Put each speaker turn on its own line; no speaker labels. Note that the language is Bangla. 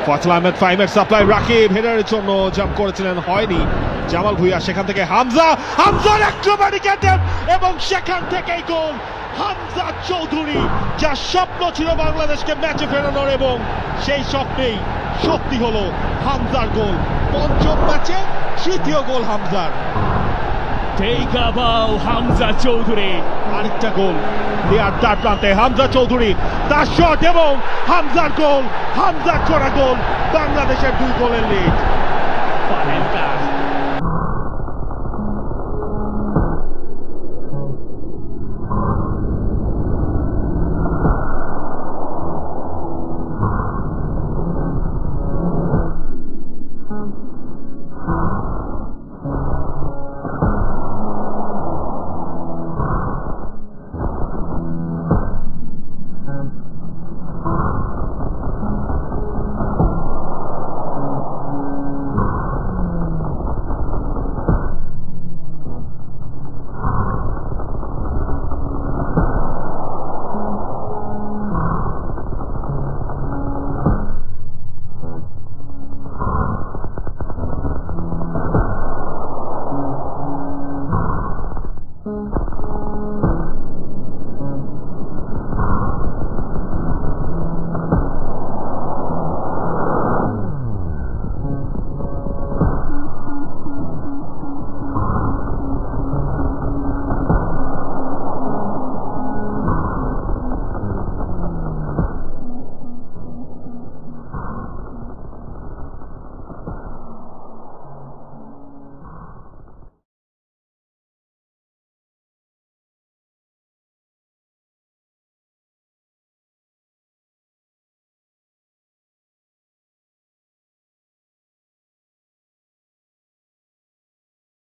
ফয়সাল আহমেদ ফাহিমের সাপ্লাই, রাকিব হেডারের জন্য জাম্প করেছিলেন, হয়নি। জামাল ভুঁইয়া, সেখান থেকে হামজার অ্যাক্রোব্যাটিক অ্যাটেম্প্ট এবং সেখান থেকেই গোল। হামজা চৌধুরী, যার স্বপ্ন ছিল বাংলাদেশকে ম্যাচে ফেরানোর, এবং সেই স্বপ্নেই সত্যি হলো হামজার গোল। পঞ্চম ম্যাচে তৃতীয় গোল হামজার।
হামজা চৌধুরী
আরেকটা গোল দেয়ার তার প্রান্তে, হামজা চৌধুরী তার শট এবং হামজার গোল। হামজার করা গোল, বাংলাদেশের 2 গোলের লিড।
Panenka